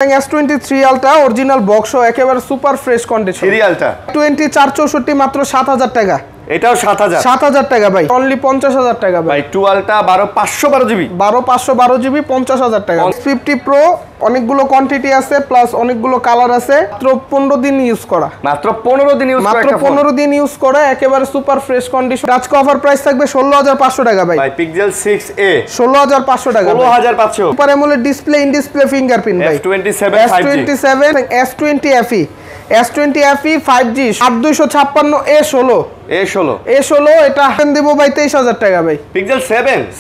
S23 ultra original box একেবারে super fresh condition. 3 ultra 2464 মাত্র 7000 টাকা। এটাও 7000 টাকা ভাই, অনলি 50000 টাকা ভাই। 2 আলট্রা 12512 জিবি 12512 জিবি 50000 টাকা। 50 প্রো অনেকগুলো কোয়ান্টিটি আছে, প্লাস অনেকগুলো কালার আছে। মাত্র 15 দিন ইউজ করা, মাত্র 15 দিন ইউজ করা, মাত্র 15 দিন ইউজ করা, একেবারে সুপার ফ্রেশ কন্ডিশন। আজকে অফার প্রাইস থাকবে 16500 টাকা ভাই। পিক্সেল 6a 16500 টাকা, 16500। Super AMOLED display, in display fingerprint ভাই। S27 S20 FE S20 FE 5G 8256 A16 এটা দেব ভাই 23000 টাকা ভাই। পিক্সেল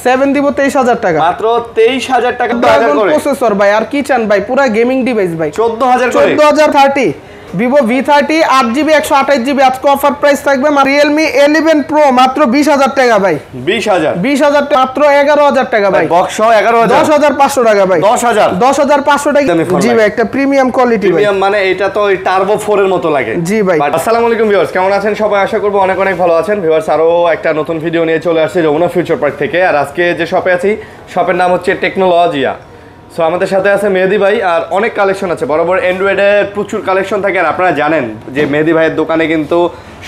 7 দিব 23000 টাকা, মাত্র 23000 টাকা প্রসেসর ভাই। আর কি চান ভাই, পুরো গেমিং ডিভাইস ভাই। 14030 Vivo V30 8GB 128GB আজকে অফার প্রাইস থাকবে। Realme 11 Pro মাত্র 20000 টাকা ভাই। 20000 মাত্র 11000 টাকা ভাই। বক্স সহ 11000 10500 টাকা ভাই। 10500 টাকা। জি ভাই, একটা প্রিমিয়াম কোয়ালিটি ভাই। প্রিমিয়াম মানে এটা তো ওই টার্বো 4 এর মতো লাগে। জি ভাই। আসসালামু আলাইকুম ভিউয়ার্স, কেমন আছেন সবাই? আশা করব অনেক অনেক ভালো আছেন। ভিউয়ার্স, আরো একটা নতুন ভিডিও নিয়ে চলে আসছে যমুনা ফিউচার পার্ক থেকে। আর আজকে যে শপে আছি, শপের নাম হচ্ছে টেকনোলজিয়া। সো আমাদের সাথে আছে মেহেদি ভাই, আর অনেক কালেকশন আছে। বরাবর অ্যান্ড্রয়েডের প্রচুর কালেকশন থাকে, আর আপনারা জানেন যে মেহেদি ভাইয়ের দোকানে কিন্তু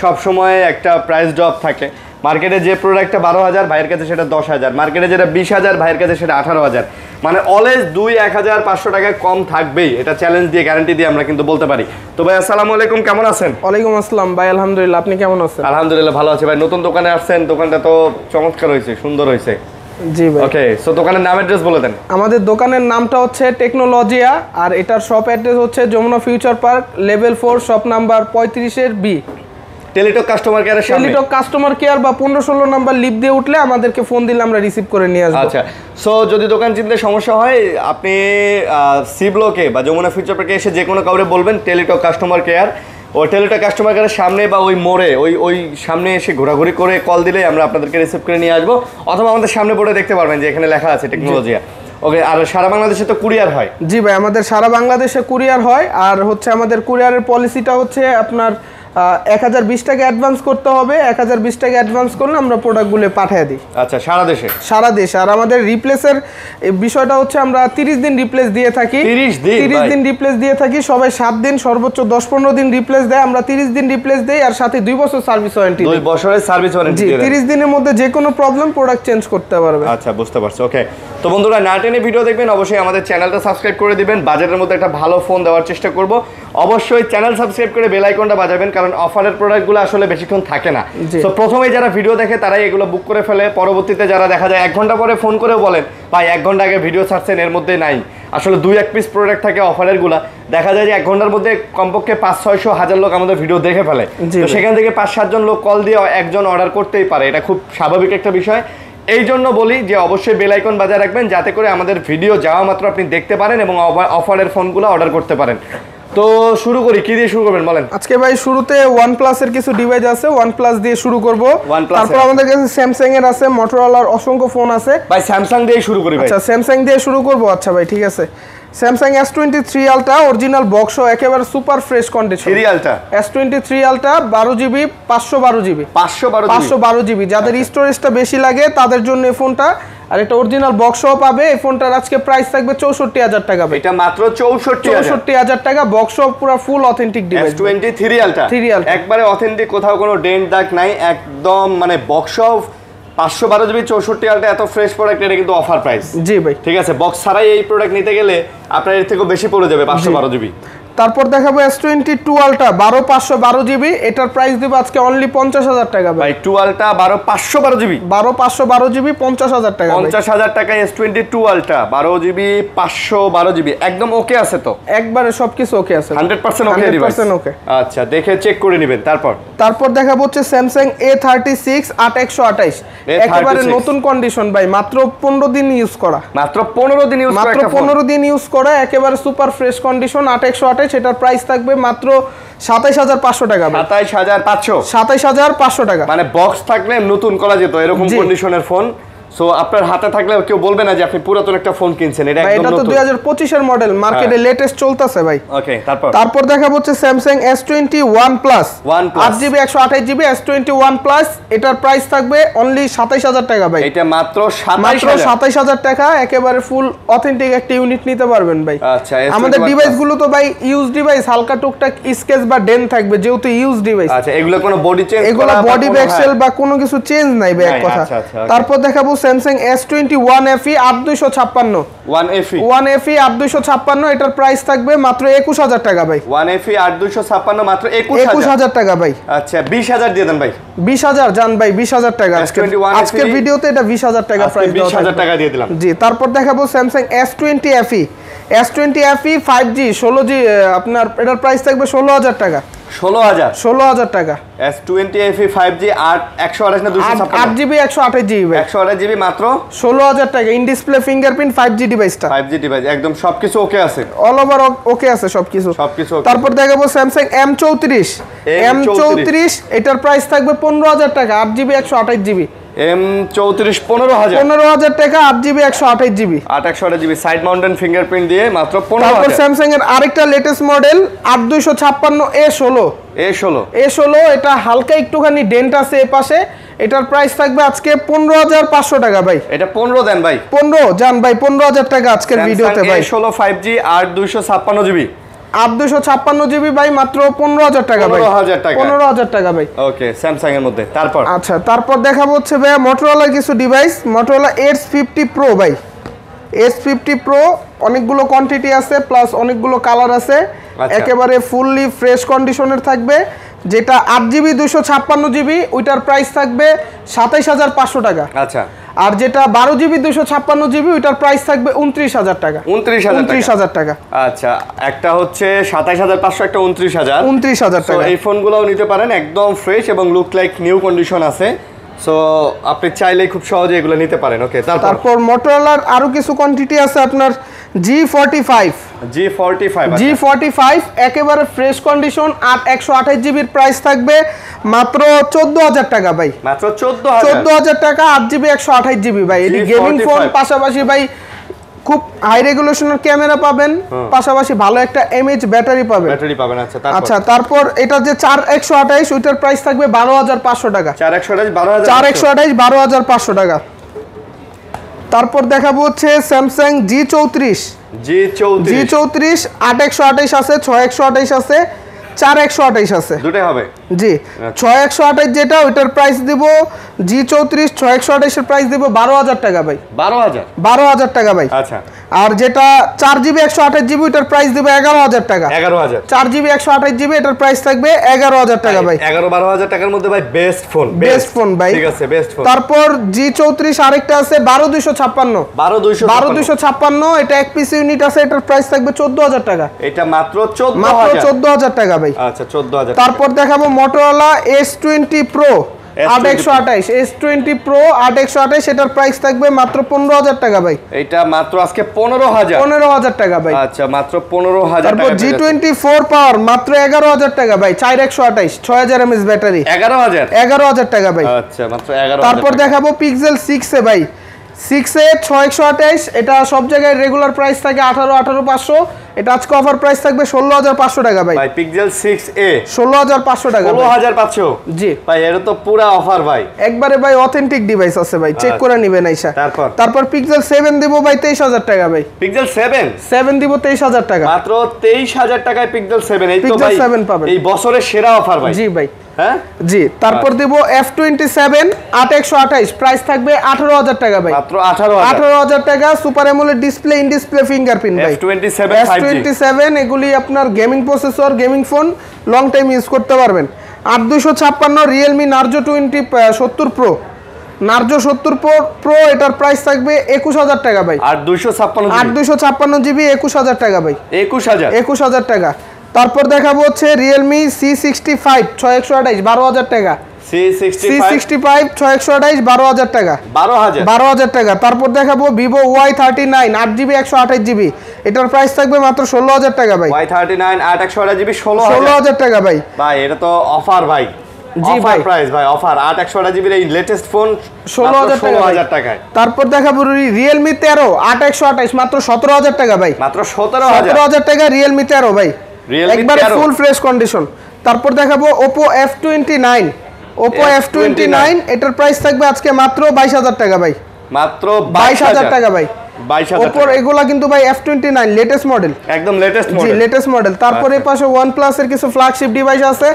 সব সময় একটা প্রাইস ড্রপ থাকে। মার্কেটে যে প্রোডাক্টটা 12000, ভাইয়ের কাছে সেটা 10000। মার্কেটে যেটা 20000, ভাইয়ের কাছে সেটা 18000। মানে অলওয়েজ 2-1500 টাকা কম থাকবেই। এটা চ্যালেঞ্জ দিয়ে, গ্যারান্টি দিয়ে আমরা কিন্তু বলতে পারি। তো ভাই আসসালামু আলাইকুম, কেমন আছেন? ওয়ালাইকুম আসসালাম ভাই, আলহামদুলিল্লাহ। আপনি কেমন আছেন? আলহামদুলিল্লাহ ভালো আছি ভাই। নতুন দোকানে আসছেন, দোকানটা তো চমৎকার হয়েছে, সুন্দর হয়েছে। জি ভাই। ওকে, সো দোকানের নাম অ্যাড্রেস বলে দেন। আমাদের দোকানের নামটা হচ্ছে টেকনোলজিয়া, আর এটার শপ অ্যাড্রেস হচ্ছে Jamuna future park level 4 shop number 35 এর বি। টেলিটক কাস্টমার কেয়ারের সামনে। টেলিটক কাস্টমার কেয়ার বা 15-16 নাম্বার লিফট দিয়ে উঠলে আমাদেরকে ফোন দিলে আমরা রিসিভ করে নিয়ে আসবো। আচ্ছা, সো যদি দোকান চিনতে সমস্যা হয়, আপনি সি ব্লকে বা যমুনা ফিউচার পার্কে এসে যে কোনো কাউরে বলবেন টেলিটক কাস্টমার কেয়ার। ওই টেলিটক কাস্টমার কেয়ারের সামনে বা ওই মোড়ে ওই সামনে এসে ঘোরাঘুরি করে কল দিলে আমরা আপনাদেরকে রিসিভ করে নিয়ে আসবো। অথবা আমাদের সামনে বোর্ডে দেখতে পারবেন যে এখানে লেখা আছে টেকনোলজিয়া। ওকে, আর সারা বাংলাদেশে তো কুরিয়ার হয়? জি ভাই, আমাদের সারা বাংলাদেশে কুরিয়ার হয়। আর হচ্ছে আমাদের কুরিয়ারের পলিসিটা হচ্ছে আপনার 1020 টাকা অ্যাডভান্স করতে হবে। 1020 টাকা অ্যাডভান্স করলে আমরা প্রোডাক্টগুলো পাঠিয়ে দিই। আচ্ছা, সারা দেশে? সারা দেশে। আর আমাদের রিপ্লেসের বিষয়টা হচ্ছে আমরা 30 দিন রিপ্লেস দিয়ে থাকি। 30 দিন রিপ্লেস দিয়ে থাকি। সবাই 7 দিন, সর্বোচ্চ 10-15 দিন রিপ্লেস দেয়। আমরা 30 দিন রিপ্লেস দেই, আর সাথে 2 বছর সার্ভিস ওয়ারেন্টি। 2 বছরের সার্ভিস ওয়ারেন্টি। জি, 30 দিনের মধ্যে যে কোনো প্রবলেম প্রোডাক্ট চেঞ্জ করতে পারবে। আচ্ছা, বুঝতে পারছি। ওকে, তো বন্ধুরা, না টেনে ভিডিও দেখবেন, অবশ্যই আমাদের চ্যানেলটা সাবস্ক্রাইব করে দিবেন। বাজেটের মধ্যে একটা ভালো ফোন দেওয়ার চেষ্টা করব। অবশ্যই চ্যানেল সাবস্ক্রাইব করে বেল আইকনটা বাজাবেন, কারণ অফারের প্রোডাক্টগুলো আসলে বেশিক্ষণ থাকে না। তো প্রথমেই যারা ভিডিও দেখে তারাই এগুলো বুক করে ফেলে। পরবর্তীতে যারা দেখা যায় 1 ঘন্টা পরে ফোন করেও বলেন, ভাই 1 ঘন্টা আগে ভিডিও ছাড়ছেন, এর মধ্যে নাই। আসলে 2-1 পিস প্রোডাক্ট থাকে অফারেরগুলা। দেখা যায় যে 1 ঘন্টার মধ্যে কমপক্ষে 500-600 লোক আমাদের ভিডিও দেখে ফেলে। তো সেখান থেকে 5-7 জন লোক কল দিয়ে একজন অর্ডার করতেই পারে। এটা খুব স্বাভাবিক একটা বিষয়। এই জন্য বলি যে অবশ্যই বেল আইকন বাজায় রাখবেন, যাতে করে আমাদের ভিডিও যাওয়া মাত্র আপনি দেখতে পারেন এবং অফারের ফোনগুলো অর্ডার করতে পারেন। তো শুরু করি, কি দিয়ে শুরু করবেন বলেন? আজকে ভাই শুরুতে OnePlus এর কিছু ডিভাইস আছে, OnePlus দিয়ে শুরু করব। তারপর আমাদের কাছে Samsung এর আছে, Motorola এর অসংখ্য ফোন আছে। ভাই Samsung দিয়ে শুরু করি ভাই। আচ্ছা, Samsung দিয়ে শুরু করব। আচ্ছা ভাই, ঠিক আছে। Samsung S23 ultra original box একেবারে super fresh condition. 3 ultra S23 ultra 12GB 512GB যাদের স্টোরেজটা বেশি লাগে তাদের জন্য এই ফোনটা। আর এটা অরিজিনাল বক্সও পাবে। এই ফোনটার আজকে প্রাইস থাকবে 64000 টাকা ভাই। এটা মাত্র 64000 টাকা। বক্সও পুরো ফুল অথেন্টিক ডিভাইস। S23 আলট্রা একবারে অথেন্টিক, কোথাও কোনো ডেন্ট দাগ নাই, একদম মানে বক্সও 512GB 64 এত ফ্রেশ প্রোডাক্ট। এটা কিন্তু অফার প্রাইস। জি ভাই, ঠিক আছে। বক্স ছাড়াই এই প্রোডাক্ট নিতে গেলে আপনার এর থেকেও বেশি পড়ে যাবে, 512GB। তারপর দেখাবো S22 আলট্রা 12512GB। এটার প্রাইস দেব আজকে অনলি 50000 টাকা ভাই। 2 আলট্রা 12512GB 50000 টাকা। 50000 টাকা S22 আলট্রা 12GB 512GB একদম ওকে আছে তো? একবারে সবকিছু ওকে আছে, 100% ওকে ডিভাইস। ওকে। আচ্ছা, দেখে চেক করে নেবেন। তারপর দেখাবো হচ্ছে Samsung A36 8128 একেবারে নতুন কন্ডিশন ভাই। মাত্র 15 দিন ইউজ করা। মাত্র 15 দিন ইউজ করা একেবারে সুপার ফ্রেশ কন্ডিশন। 8128 এটার প্রাইস থাকবে মাত্র 27500 টাকা। 27500 27500 টাকা। মানে বক্স থাকলে নতুন করা যেত এরকম কন্ডিশনের ফোন। সো আপনার হাতে থাকলে কেউ বলবে না যে আপনি পুরাতন একটা ফোন কিনছেন, এটা একদম এটা তো নতুন। 2025 এর মডেল, মার্কেটে লেটেস্ট চলতেছে ভাই। ওকে, তারপর দেখাবো হচ্ছে Samsung S21 plus 8GB 128GB S21 plus, এটার প্রাইস থাকবে অনলি 27000 টাকা ভাই। এটা মাত্র 27000 টাকা, একেবারে ফুল অথেন্টিক একটা ইউনিট নিতে পারবেন ভাই। আচ্ছা, আমাদের ডিভাইস গুলো তো ভাই ইউজ ডিভাইস, হালকা টুকটাক স্কেচ বা ডেন থাকবে যেহেতু ইউজ ডিভাইস। আচ্ছা, এগুলো কোনো বডি চেঞ্জ এগুলো বডি ব্যাকসেল বা কোনো কিছু চেঞ্জ নাই ভাই, এক কথা। তারপর দেখাবো স্যামসাং S21 FE 8256 1 FE 8256, এটার প্রাইস থাকবে মাত্র 21000 টাকা ভাই। 1 FE 8256 মাত্র 21000 টাকা ভাই। আচ্ছা, 20000 দিয়ে দেন ভাই। 20000 জান ভাই, 20000 টাকা আজকের ভিডিওতে এটা 20000 টাকা প্রাইস দেওয়া 20000 টাকা দিয়ে দিলাম। জি, তারপর দেখাবো Samsung S20 FE 5G 16G, আপনার এটার প্রাইস থাকবে 16000 টাকা। 16000 টাকা। S20 FE 5G 128 না 256 8GB 128GB ভাই, 128GB মাত্র 16000 টাকা। ইন ডিসপ্লে ফিঙ্গারপ্রিন্ট 5G ডিভাইসটা, 5G ডিভাইস একদম সবকিছু ওকে আছে, অল ওভার ওকে আছে সবকিছু। okay। তারপর দেখাবো স্যামসাং M34, এটার প্রাইস থাকবে 15000 টাকা, 8GB 128GB। M34 15000 টাকা, 8GB 128GB। 128GB side mountain fingerprint দিয়ে মাত্র 15000। তারপর স্যামসাং এর আরেকটা লেটেস্ট মডেল 8256 A16, এটা হালকা একটুখানি ডেন্ট আছে এপাশে, এটার প্রাইস থাকবে আজকে 15500 টাকা ভাই। এটা 15 দেন ভাই, 15 জান ভাই, 15000 টাকা আজকের ভিডিওতে ভাই। A16 5G 8256GB 8256GB ভাই, মাত্র 15000 টাকা ভাই। 15000 টাকা ভাই। ওকে, স্যামসাং এর মধ্যে। আচ্ছা, তারপর দেখাবো হচ্ছে ভাই মোটরোলার কিছু ডিভাইস, মোটরোলা S50 Pro ভাই। S50 Pro অনেকগুলো কোয়ান্টিটি আছে, প্লাস অনেকগুলো কালার আছে, একেবারে ফুললি ফ্রেশ কন্ডিশনের থাকবে। যেটা 8GB 256GB, ওইটার প্রাইস থাকবে 27500 টাকা। আচ্ছা, আর যেটা 12GB 256GB, ওইটার প্রাইস থাকবে 29000 টাকা। 29000 টাকা। আচ্ছা, একটা হচ্ছে 27500, একটা 29000 টাকা। এই ফোনগুলোও নিতে পারেন, একদম ফ্রেশ এবং লুক লাইক নিউ কন্ডিশন আছে। সো আপনি চাইলেই খুব সহজে এগুলো নিতে পারেন। ওকে, তারপর মোটরোলার আরো কিছু কোয়ান্টিটি আছে আপনার G45 একেবারে ফ্রেশ কন্ডিশন, 128GB এর প্রাইস থাকবে মাত্র 14000 টাকা ভাই। মাত্র 14000 টাকা, 8GB 128GB ভাই। এটি গেমিং ফোন, পাশাপাশি ভাই খুব হাই রেজুলেশনের ক্যামেরা পাবেন, পাশাপাশি ভালো একটা এমএইচ ব্যাটারি পাবেন। আচ্ছা, তারপর এটা যে 4128, ওইটার প্রাইস থাকবে 12500 টাকা। 4128 12500 টাকা। তারপর দেখাবো হচ্ছে স্যামসাং G34 8128 আছে, 6128 আছে, 4128 আছে, দুটোই হবে। জি, 6128 যেটা, ওইটার প্রাইস দিব G34 6128 এর প্রাইস দিব 12000 টাকা ভাই। 12000 টাকা ভাই। আচ্ছা, আর যেটা 4GB 128GB, ওইটার প্রাইস দিব 11000 টাকা। 4GB 128GB, এটার প্রাইস থাকবে 11000 টাকা ভাই। 12000 টাকার মধ্যে ভাই বেস্ট ফোন ভাই। ঠিক আছে, বেস্ট ফোন। তারপর G34 আরেকটা আছে 12256, এটা এক পিস ইউনিট আছে, এটার প্রাইস থাকবে 14000 টাকা। এটা মাত্র 14000 টাকা ভাই। আচ্ছা, 14000। তারপর দেখাবো Motorola S20 Pro 8128, S20 Pro 8128, এটার প্রাইস থাকবে মাত্র 15000 টাকা ভাই। এটা মাত্র আজকে 15000 টাকা ভাই। আচ্ছা, মাত্র 15000 টাকা। তারপর G24 পাওয়ার মাত্র 11000 টাকা ভাই, 4128 6000 mAh ব্যাটারি। 11000 টাকা ভাই। আচ্ছা, মাত্র 11000। তারপর দেখাবো Pixel 6a ভাই, 6a 6128, এটা সব জায়গায় রেগুলার প্রাইস থাকে 18500, এটা আজকে অফার প্রাইস থাকবে 16500 টাকা ভাই। Pixel 6a 16500 টাকা। 16500 জি ভাই, এটা তো পুরো অফার ভাই, একবারে ভাই অথেন্টিক ডিভাইস আছে ভাই, চেক করে নেবেন আইসা। তারপর Pixel 7 দিব ভাই 23000 টাকা ভাই। Pixel 7 দিব 23000 টাকা, মাত্র 23000 টাকায় Pixel 7। এই তো ভাই এই বছরের সেরা অফার ভাই। জি ভাই, হ্যাঁ জি। তারপর দিব F27 8128, প্রাইস থাকবে 18000 টাকা ভাই। মাত্র 18000 টাকা। Super AMOLED display, in display fingerprint ভাই। F27 এগুলি আপনার gaming processor, gaming phone, long time use করতে পারবেন। 8256 Realme Narzo 70 Pro, Narzo 70 Pro, এটার প্রাইস থাকবে 21000 টাকা ভাই। 8256GB 21000 টাকা ভাই। 21000 টাকা। তারপর দেখাবো হচ্ছে Realme C65 6128 12000 টাকা। C65 6128 12000 টাকা। 12000 টাকা। তারপর দেখাবো Vivo Y39 8GB 128GB, এটার প্রাইস থাকবে মাত্র 16000 টাকা ভাই। Y39 8 128GB 16000 টাকা ভাই। ভাই এটা তো অফার ভাই। জি ভাই প্রাইস ভাই অফার 8128 জিবির এই লেটেস্ট ফোন 16000 টাকায়। তারপর দেখাবো Realme 13 8128 মাত্র 17000 টাকা ভাই, মাত্র 17000 টাকা Realme 13 ভাই, একবার 13 ফুল ফ্রেশ কন্ডিশন। তারপর দেখাবো Oppo F29 এটার প্রাইস থাকবে আজকে মাত্র 22000 টাকা ভাই, মাত্র 22000 টাকা ভাই। 22000 Oppo এগুলা কিন্তু ভাই F29 লেটেস্ট মডেল, একদম লেটেস্ট জি মডেল, লেটেস্ট মডেল। তারপরে এই পাশে OnePlus এর কিছু ফ্ল্যাগশিপ ডিভাইস আছে,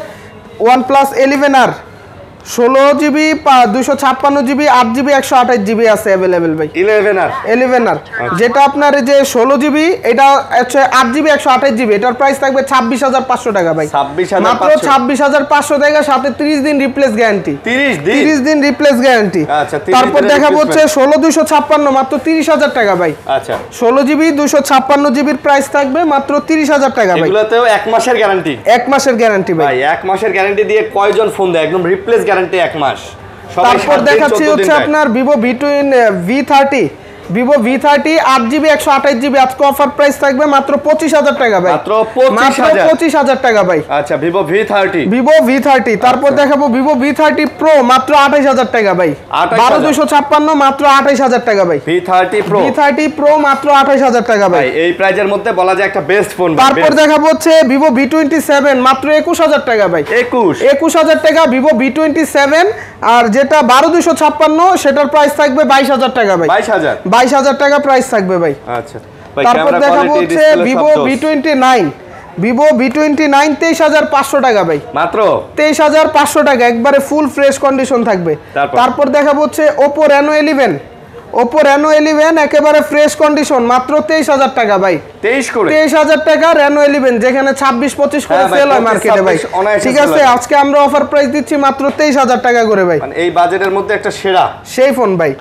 OnePlus 11R 16GB 256GB 8GB 128GB আছে अवेलेबल ভাই। 11R যেটা আপনার এই যে 16GB এটা হচ্ছে 8GB 128GB, এটার প্রাইস থাকবে 26500 টাকা ভাই, 26500 মাত্র 26500 টাকা, সাথে 30 দিন রিপ্লেস গ্যারান্টি, 30 দিন রিপ্লেস গ্যারান্টি। আচ্ছা, তারপর দেখাবো হচ্ছে 16256 মাত্র 30000 টাকা ভাই। আচ্ছা 16GB 256GB এর প্রাইস থাকবে মাত্র 30000 টাকা ভাই। এগুলোতেও 1 মাসের গ্যারান্টি, 1 মাসের গ্যারান্টি ভাই। 1 মাসের গ্যারান্টি দিয়ে কয়জন ফোন দেয়, একদম রিপ্লেস গ্যারান্টি 1 মাস। তারপর দেখাচ্ছি হচ্ছে আপনার Vivo V30 8GB 128GB আজকে অফার প্রাইস থাকবে মাত্র 25000 টাকা ভাই, মাত্র 25000 টাকা ভাই। আচ্ছা Vivo V30 তারপর দেখাবো Vivo V30 Pro মাত্র 28000 টাকা ভাই, 12256 মাত্র 28000 টাকা ভাই। V30 Pro মাত্র 28000 টাকা ভাই, এই প্রাইজের মধ্যে বলা যায় একটা বেস্ট ফোন। তারপর দেখাবো হচ্ছে Vivo V27 মাত্র 21000 টাকা ভাই, 21000 টাকা Vivo V27, আর যেটা 12256 সেটার প্রাইস থাকবে 22000 টাকা ভাই, 22000 টাকা প্রাইস থাকবে ভাই। আচ্ছা তারপর দেখাবো হচ্ছে Vivo V29 23500 টাকা ভাই, মাত্র 23500 টাকা, একবারে ফুল ফ্রেশ কন্ডিশন থাকবে। তারপর দেখাবো হচ্ছে Oppo Reno 11 একেবারে ফ্রেশ কন্ডিশন মাত্র 23000 টাকা ভাই, 23000 টাকা Reno 11, যেখানে 26-25 করে সেল হয় মার্কেটে ভাই, ঠিক আছে আজকে আমরা অফার প্রাইস দিচ্ছি মাত্র 23000 টাকা করে ভাই, মানে এই বাজেটের মধ্যে একটা সেরা সেই ফোন ভাই।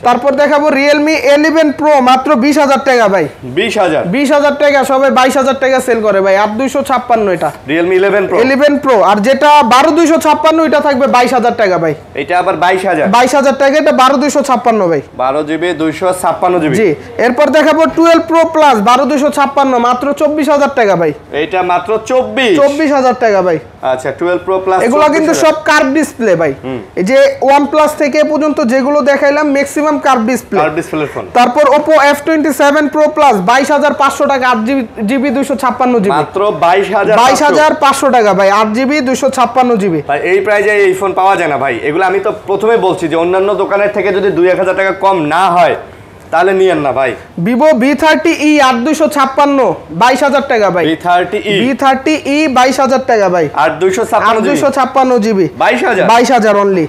তারপর দেখাবো Realme 11 Pro মাত্র 20000 টাকা ভাই, 20000 টাকা, সবাই 22000 টাকা সেল করে ভাই, 8256 এটা Realme 11 Pro, আর যেটা 12256 এটা থাকবে 22000 টাকা ভাই, এটা আবার 22000 টাকা, এটা 12256 ভাই, 12GB 256GB। জি এরপর দেখাবো 12 Pro Plus 12256 মাত্র 24000 টাকা ভাই, এটা মাত্র 24000 টাকা ভাই। আচ্ছা 12 Pro Plus এগুলো কিন্তু সব কার্ভ ডিসপ্লে ভাই, এই যে OnePlus থেকে পর্যন্ত যেগুলো দেখাইলাম ম্যাক্সিমাম কার্ভ ডিসপ্লের ফোন। তারপর Oppo F27 Pro Plus 22500 টাকা 8GB 256GB, মাত্র 22500 টাকা ভাই, 8GB 256GB ভাই। এই প্রাইজে এই ফোন পাওয়া যায় না ভাই, এগুলো আমি তো প্রথমে বলছি যে অন্যান্য দোকানের থেকে যদি 2-1000 টাকা কম না হয় তাহলে নিয়েন না ভাই। Vivo V30e 8256 22000 টাকা ভাই, V30e 22000 টাকা ভাই, 856GB 22000 অনলি।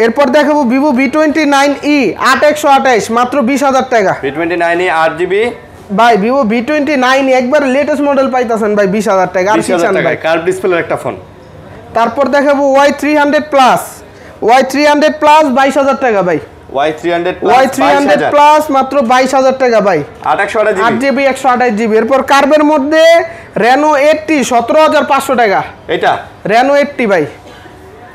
এরপর দেখাবো Vivo V29e 8128 মাত্র 20000 টাকা, V29e 8GB ভাই, Vivo V29 একবার লেটেস্ট মডেল পাইতাছেন ভাই 20000 টাকা, আর কি চান ভাই, কার্ভ ডিসপ্লের একটা ফোন। তারপর দেখাবো Y300 Plus 22000 টাকা ভাই, Y300 Plus মাত্র 22000 টাকা ভাই, 8GB 128GB। এরপর কার্ভের মধ্যে Reno 80 17500 টাকা, এটা Reno 80 ভাই,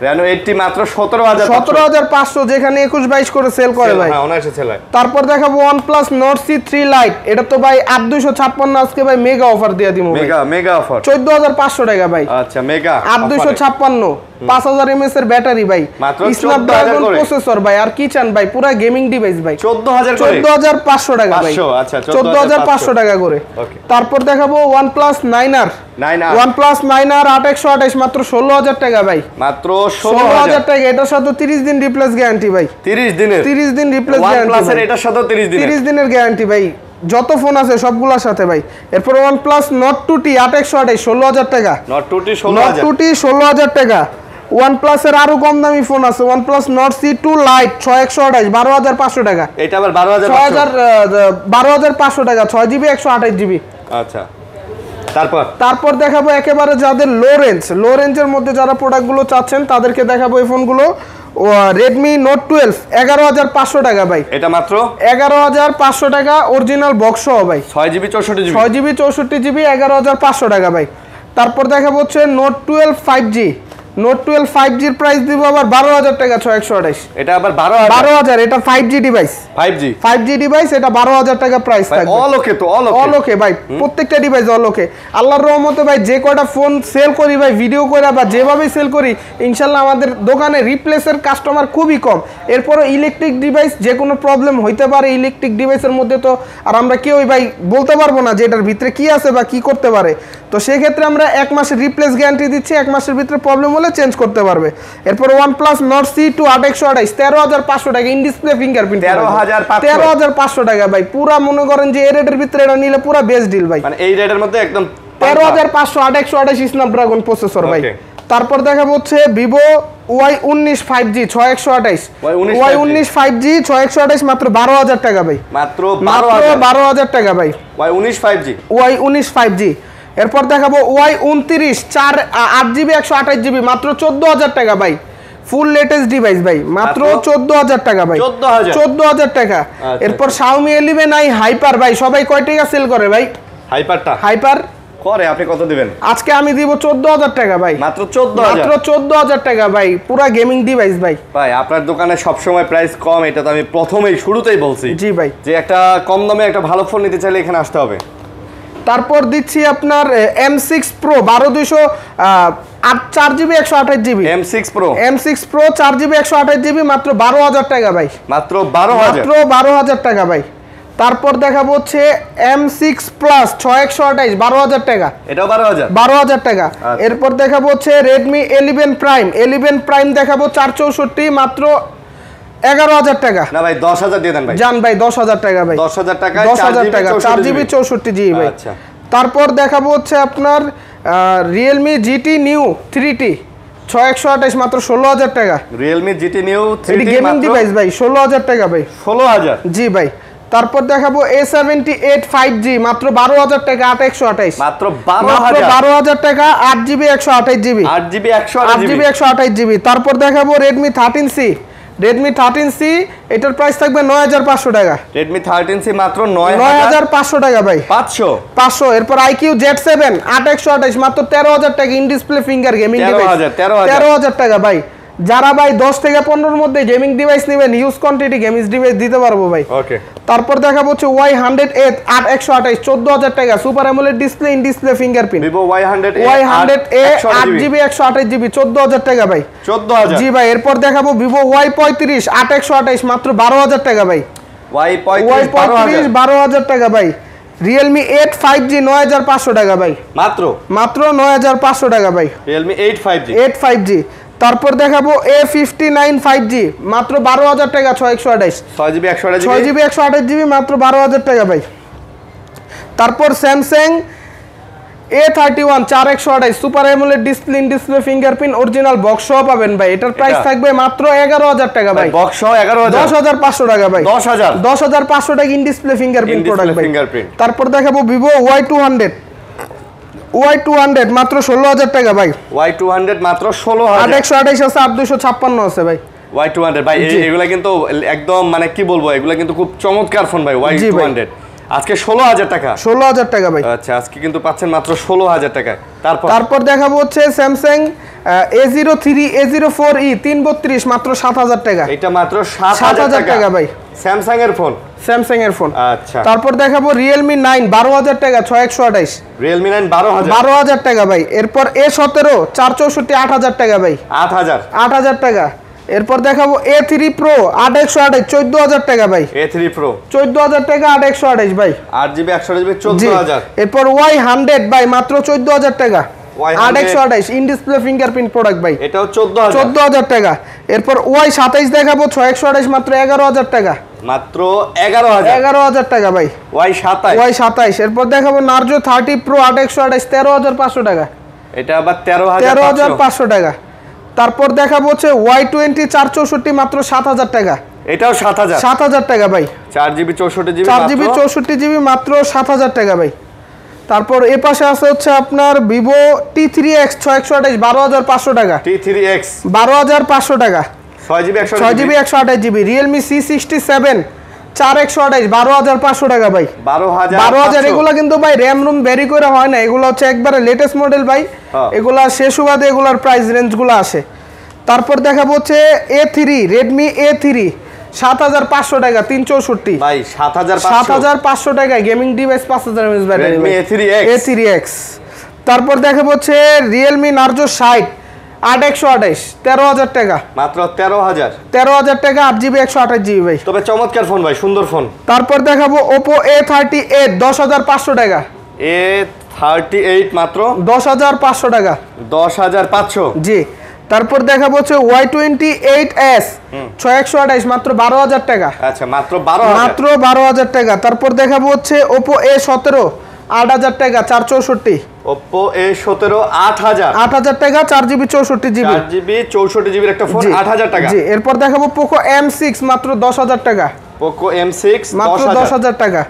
Reno 80 মাত্র 17500, যেখানে 21-22 করে সেল করে ভাই, অনায়াসে সেল হয়। তারপর দেখাবো OnePlus Nord C3 Lite, এটা তো ভাই 8256 আজকে ভাই মেগা অফার দিয়ে দিমু ভাই, মেগা অফার 14500 টাকা ভাই। আচ্ছা মেগা 8256 5000 mAh এর ব্যাটারি ভাই, স্ন্যাপড্রাগন প্রসেসর ভাই, আর কি চান ভাই, পুরো গেমিং ডিভাইস ভাই, 14500 টাকা ভাই, আচ্ছা 14500 টাকা করে। তারপর দেখাবো OnePlus 9R 8128 মাত্র 16000 টাকা ভাই, মাত্র 16000 টাকা, এটার সাথে 30 দিন রিপ্লেস গ্যারান্টি ভাই, 30 দিন রিপ্লেস গ্যারান্টি, OnePlus এর এটার সাথে 30 দিনের গ্যারান্টি ভাই, যত ফোন আছে সবগুলোর সাথে ভাই। এরপর OnePlus Nord 2T 8128 16000 টাকা, Nord 2T 16000 টাকা। OnePlus এর আরো কম দামি ফোন আছে, OnePlus Nord C2 Lite 6128 12500 টাকা, এটা আবার 12500 টাকা, 6GB 128GB। আচ্ছা তারপর দেখাবো একেবারে যাদের লো রেঞ্জের মধ্যে যারা প্রোডাক্টগুলো চাচ্ছেন তাদেরকে দেখাবো এই ফোনগুলো। Redmi Note 12 11500 টাকা ভাই, এটা মাত্র 11500 টাকা, অরিজিনাল বক্স সহ ভাই, 6GB 64GB 11500 টাকা ভাই। তারপর দেখাবো হচ্ছে Note 12 5G নোট 12 5G এর প্রাইস দিব আবার 12000 টাকা 6128। এটা আবার 12000 এটা 5G ডিভাইস 5G ডিভাইস, এটা 12000 টাকা প্রাইস থাকবে। অল ওকে ভাই, প্রত্যেকটা ডিভাইস অল ওকে। আল্লাহর রহমতে ভাই যে কয়টা ফোন সেল করি ভাই, ভিডিও করে বা যেভাবে সেল করি, ইনশাআল্লাহ আমাদের দোকানে রিপ্লেসের কাস্টমার খুবই কম। এরপরও ইলেকট্রিক ডিভাইস যে কোনো প্রবলেম হইতে পারে, ইলেকট্রিক ডিভাইসের মধ্যে তো আর আমরা কেউই ভাই বলতে পারবো না যে এটার ভিতরে কি আছে বা কি করতে পারে। তো সেই ক্ষেত্রে আমরা 1 মাসের রিপ্লেস গ্যারান্টি দিচ্ছি, 1 মাসের ভিতরে প্রবলেম হলে চেঞ্জ করতে পারবে। এরপর OnePlus Nord C2 8128 13500 টাকা, ইন ডিসপ্লে ফিঙ্গারপ্রিন্ট 13500 টাকা ভাই। পুরা মনে করেন যে এই রেটের ভিতরে এটা নিলে পুরা বেস্ট ডিল ভাই, মানে এই রেটের মধ্যে একদম 13500 8128 স্ন্যাপড্রাগন প্রসেসর ভাই। তারপর দেখাবো হচ্ছে Vivo Y19 5G 6128, Y19 5G 6128 মাত্র 12000 টাকা ভাই, মাত্র 12000 টাকা ভাই Y19 5G। এরপর দেখাবো Y29 8GB 128GB মাত্র 14000 টাকা ভাই, ফুল লেটেস্ট ডিভাইস ভাই, মাত্র 14000 টাকা ভাই, 14000 টাকা। এরপর Xiaomi 11i হাইপার ভাই, সবাই কয় টাকা সেল করে ভাই? হাইপার করে আপনি কত দিবেন? আজকে আমি দিব 14000 টাকা ভাই, মাত্র 14000 টাকা ভাই, পুরা গেমিং ডিভাইস ভাই। ভাই আপনার দোকানে সব সময় প্রাইস কম, এটা তো আমি প্রথমেই শুরুতেই বলছি। জি ভাই, যে একটা কম দামে একটা ভালো ফোন নিতে চাইলে এখানে আসতে হবে। তারপর দিচ্ছি আপনার M6 Pro 12200 4GB 128GB, M6 Pro 4GB 128GB মাত্র 12000 টাকা ভাই, মাত্র 12000 টাকা ভাই। তারপর দেখাবো হচ্ছে M6 Plus 6128 12000 টাকা, এটাও 12000 টাকা। এরপর দেখাবো হচ্ছে Redmi 11 Prime দেখাবো 464 মাত্র 11000 টাকা। না ভাই 10000 দিয়ে দেন ভাই, জান ভাই 10000 টাকা ভাই, 10000 টাকা 4GB 64GB ভাই। আচ্ছা, তারপর দেখাবো হচ্ছে আপনার Realme GT New 3T 6128 মাত্র 16000 টাকা, Realme GT New 3T gaming device ভাই 16000 টাকা ভাই, 16000 জি ভাই। তারপর দেখাবো A78 5G মাত্র 12000 টাকা 8128, মাত্র 12000 টাকা 8GB 128GB। তারপর দেখাবো Redmi 13C, এটার প্রাইস থাকবে 9500 টাকা, Redmi 13C মাত্র 9500 টাকা ভাই, 500। এরপর IQ Z7 8128 মাত্র 13000 টাকা, in display finger gaming device 13000 টাকা ভাই। যারা ভাই 10 থেকে 15 এর মধ্যে গেমিং ডিভাইস নেবেন, হিউজ কোয়ান্টিটি গেমিং ডিভাইস দিতে পারবো ভাই। ওকে, তারপর দেখাবো হচ্ছে Y100 8128 14000 টাকা, super AMOLED display, in display fingerprint, Vivo Y100 8GB 128GB 14000 টাকা ভাই, 14000 জি ভাই। এরপর দেখাবো Vivo Y35 8128 মাত্র 12000 টাকা ভাই, Y35 12000 টাকা ভাই। Realme 8 5G 9500 টাকা ভাই, মাত্র 9500 টাকা ভাই, Realme 8 5G। তারপর দেখাবো A59 5G মাত্র 12000 টাকা 6128, 6GB 128GB মাত্র 12000 টাকা ভাই। তারপর Samsung A31 4128 super AMOLED display, in display fingerprint, original box সহ পাবেন ভাই। এটার প্রাইস থাকবে মাত্র 11000 টাকা ভাই, বক্স সহ 10500 টাকা ভাই, 10500 টাকা, ইন ডিসপ্লে ফিঙ্গারপ্রিন্ট প্রোডাক্ট ভাই। তারপর দেখাবো Vivo Y200 মাত্র 16000 টাকা ভাই, Y200 মাত্র 16000, 8128 আছে, 8256 আছে ভাই, Y200 ভাই। এগুলা কিন্তু একদম মানে কি বলবো, এগুলা কিন্তু খুব চমৎকার ফোন ভাই, Y200 আজকে 16000 টাকা ভাই। আচ্ছা, আজকে কিন্তু পাচ্ছেন মাত্র 16000 টাকায়। তারপর দেখাবো হচ্ছে Samsung A03 A04e 332 মাত্র 7000 টাকা, এটা মাত্র 7000 টাকা ভাই, স্যামসাং এর ফোন। আচ্ছা, তারপর দেখাবো Realme 9 12000 টাকা 6128, Realme 9 12000 টাকা ভাই। এরপর A17 464 8000 টাকা ভাই, 8000 টাকা। এরপর দেখাবো A3 Pro 8128 14000 টাকা ভাই, A3 Pro 14000 টাকা 8128 ভাই, 8GB 128GB 14000। এরপর Y100 ভাই মাত্র 14000 টাকা, 8128 ইন ডিসপ্লে ফিঙ্গারপ্রিন্ট প্রোডাক্ট ভাই, এটাও 14000 টাকা। এরপর Y27 দেখাবো 6128 মাত্র 11000 টাকা, মাত্র 11000 টাকা ভাই, Y27। এরপর দেখাবো Narzo 30 Pro 8128 13500 টাকা, এটা আবার 13500 টাকা। তারপর দেখাবো হচ্ছে Y20 464 মাত্র 7000 টাকা, এটাও 7000 টাকা ভাই, 4GB 64GB মাত্র 7000 টাকা ভাই। তারপর এই পাশে আছে হচ্ছে আপনার Vivo T3X 6128 12500 টাকা, T3X 12500 টাকা, 6GB 128GB। Realme C67 4128 12500 টাকা ভাই। 12000 এগুলা কিন্তু ভাই র‍্যাম রুম ভেরি করে হয় না, এগুলো হচ্ছে একবারে লেটেস্ট মডেল ভাই। এগুলা শেষ সুবাদে এগুলার প্রাইস রেঞ্জগুলো আসে। তারপর দেখাবো হচ্ছে A3 Redmi A3 7500 টাকা 364 ভাই 7500 টাকা gaming device 5000 mAh battery Redmi A3X। তারপর দেখাবো হচ্ছে Realme Narzo 60 8128 13000 টাকা মাত্র 13000 টাকা 8GB 128GB ভাই। তবে চমৎকার ফোন ভাই, সুন্দর ফোন। তারপর দেখাবো Oppo A38 10500 টাকা A38 মাত্র 10500 টাকা 10500 জি। তারপর দেখাবো হচ্ছে Y28s 6128 মাত্র 12000 টাকা। আচ্ছা মাত্র 12000 টাকা। তারপর দেখাবো হচ্ছে Oppo A17 8000 টাকা 464 Oppo A17 8000 টাকা 4GB 64GB 4GB 64GB একটা ফোন 8000 টাকা জি। এরপর দেখাবো Poco M6 মাত্র 10000 টাকা Poco M6 মাত্র 10000 টাকা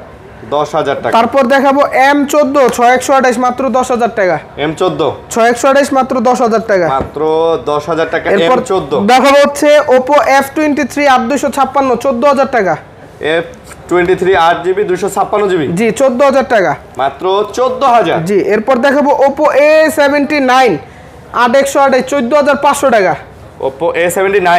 10000 টাকা। তারপর দেখাবো M14 6128 মাত্র 10000 টাকা M14 6128 মাত্র 10000 টাকা মাত্র 10000 টাকা এরপর M14 দেখাবো হচ্ছে Oppo F23 8256 14000 টাকা F23 8GB 256GB জি 14000 টাকা মাত্র 14000 জি। এরপর দেখাবো Oppo A79 8128 14500 টাকা Oppo A79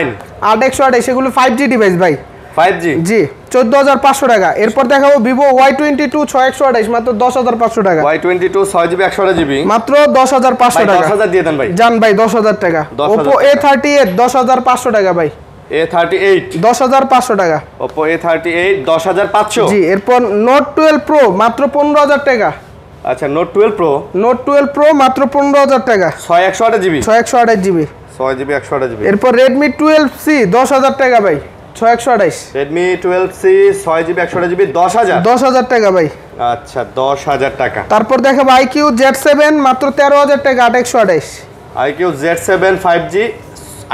8128 এগুলো 5G ডিভাইস ভাই 5G জি 14500 টাকা। এরপর দেখাবো Vivo Y22 6128 মাত্র 10500 টাকা Y22 6GB 128GB মাত্র 10500 টাকা 10000 দিয়ে দেন ভাই জান ভাই 10000 টাকা। 10,000 Oppo A38 10500 টাকা ভাই A38 10500 টাকা Oppo A38 10500 জি। এরপর Note 12 Pro মাত্র 15000 টাকা আচ্ছা Note 12 Pro Note 12 Pro মাত্র 15000 টাকা 6128GB 6128GB 6GB 128GB এরপর Redmi 12C 10000 টাকা ভাই 6128 Redmi 12C 6GB 128GB 10000 টাকা ভাই আচ্ছা 10000 টাকা। তারপর দেখাবো IQ Z7 মাত্র 13000 টাকা 8128 IQ Z7 5G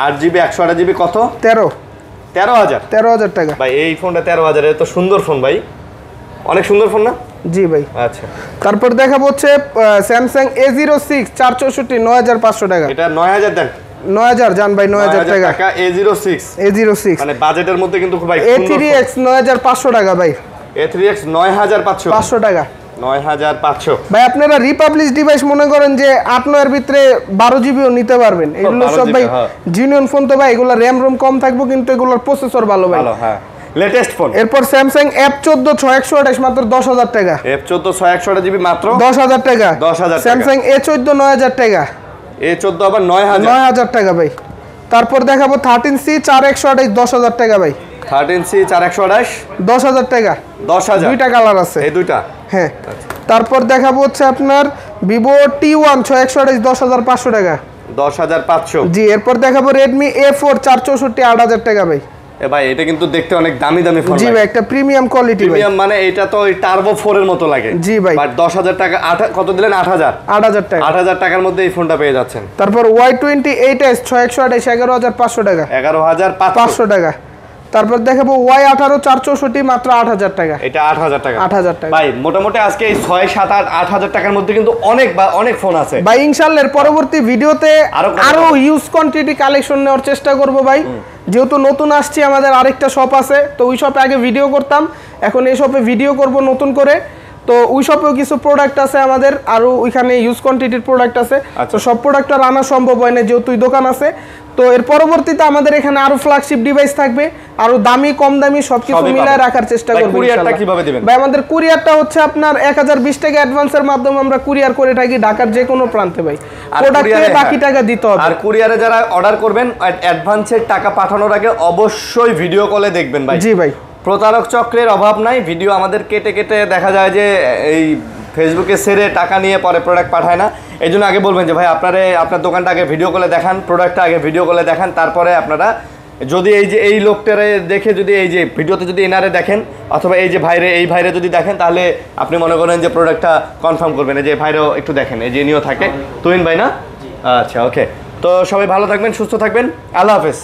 8GB 128GB কত 13000 টাকা ভাই। এই ফোনটা 13000 এর তো সুন্দর ফোন ভাই, অনেক সুন্দর ফোন না জি ভাই। আচ্ছা তারপর দেখাবো হচ্ছে Samsung A06 464 9500 টাকা এটা 9000 দেন 9000 জান ভাই 9000 টাকা A06 মানে বাজেটের মধ্যে কিন্তু খুব ভাই A3X 9500 টাকা ভাই A3X 9500 টাকা 9500 ভাই। আপনারা রিপাবলিশ ডিভাইস মনে করেন যে 8-9 এর ভিতরে 12GBও নিতে পারবেন, এগুলো সব ভাই জিনিয়ন ফোন তো ভাই, এগুলো র‍্যাম রোম কম থাকবে কিন্তু এগুলোর প্রসেসর ভালো ভাই, ভালো হ্যাঁ লেটেস্ট ফোন। এরপর Samsung F14 6128 মাত্র 10000 টাকা F14 6128GB মাত্র 10000 টাকা 10000 টাকা। Samsung A14 9000 টাকা A14 আবার 9000 টাকা ভাই। তারপর দেখাবো 13C 4128 10000 টাকা ভাই 13C 4128 10000 টাকা 10000 দুইটা কালার আছে এই দুইটা হ্যাঁ। তারপর দেখাবো হচ্ছে আপনার Vivo T1 6128 10500 টাকা 10500 জি। এরপর দেখাবো Redmi A4 464 8000 টাকা ভাই এ ভাই এটা কিন্তু দেখতে অনেক দামি ফোন জি ভাই, একটা প্রিমিয়াম কোয়ালিটি ভাই। প্রিমিয়াম মানে এটা তো ওই টার্বো 4 এর মতো লাগে জি ভাই। বাট 10000 টাকা কত দিলেন 8000 টাকা 8000 টাকার মধ্যে এই ফোনটা পেয়ে যাচ্ছেন। তারপর Y28s 6128 11500 টাকা 11500 টাকা। তারপর দেখাবো Y18 464 মাত্র 8000 টাকা এটা 8000 টাকা 8000 টাকা ভাই। মোটামুটি আজকে এই 6 7 8 8000 টাকার মধ্যে কিন্তু অনেক ফোন আছে ভাই। ইনশাআল্লাহ এর পরবর্তী ভিডিওতে আরো ইউজ কোয়ান্টিটি কালেকশন নেওয়ার চেষ্টা করব ভাই, যেহেতু নতুন আসছি আমাদের আরেকটা শপ আছে, তো ওই শপে আগে ভিডিও করতাম, এখন এই শপে ভিডিও করব নতুন করে। তো ওই শপেও কিছু প্রোডাক্ট আছে আমাদের, আরও ওইখানে ইউজ কোয়ান্টিটির প্রোডাক্ট আছে, তো সব প্রোডাক্ট আর আনা সম্ভব হয় না যেহেতু দোকান আছে। তো এর পরবর্তীতে আমাদের এখানে আরো ফ্ল্যাগশিপ ডিভাইস থাকবে, আরো দামি কম দামি সবকিছু মিলায় রাখার চেষ্টা করব। কুরিয়ারটা কিভাবে দিবেন ভাই? আমাদের কুরিয়ারটা হচ্ছে আপনার 1020 টাকা অ্যাডভান্সের মাধ্যমে আমরা কুরিয়ার করে থাকি ঢাকার যে কোনো প্রান্তে ভাই। প্রোডাক্টে বাকি টাকা দিতে হবে। আর কুরিয়ারে যারা অর্ডার করবেন অ্যাডভান্সের টাকা পাঠানোর আগে অবশ্যই ভিডিও কলে দেখবেন ভাই। জি ভাই। প্রতারক চক্রের অভাব নাই, ভিডিও আমাদের কেটে দেখা যায় যে এই ফেসবুকে সেরে টাকা নিয়ে পরে প্রোডাক্ট পাঠায় না। এই জন্য আগে বলবেন যে ভাই আপনার দোকানটা আগে ভিডিও কলে দেখান, প্রোডাক্টটা আগে ভিডিও কলে দেখান, তারপরে আপনারা যদি এই লোকটারে দেখে যদি এই যে ভিডিওতে যদি এনারে দেখেন অথবা এই ভাইরে যদি দেখেন, তাহলে আপনি মনে করেন যে প্রোডাক্টটা কনফার্ম করবেন। এই যে ভাইরেও একটু দেখেন, এই যে নিয়েও থাকে তুহিন ভাই না? আচ্ছা ওকে। তো সবাই ভালো থাকবেন, সুস্থ থাকবেন, আল্লাহ হাফেজ।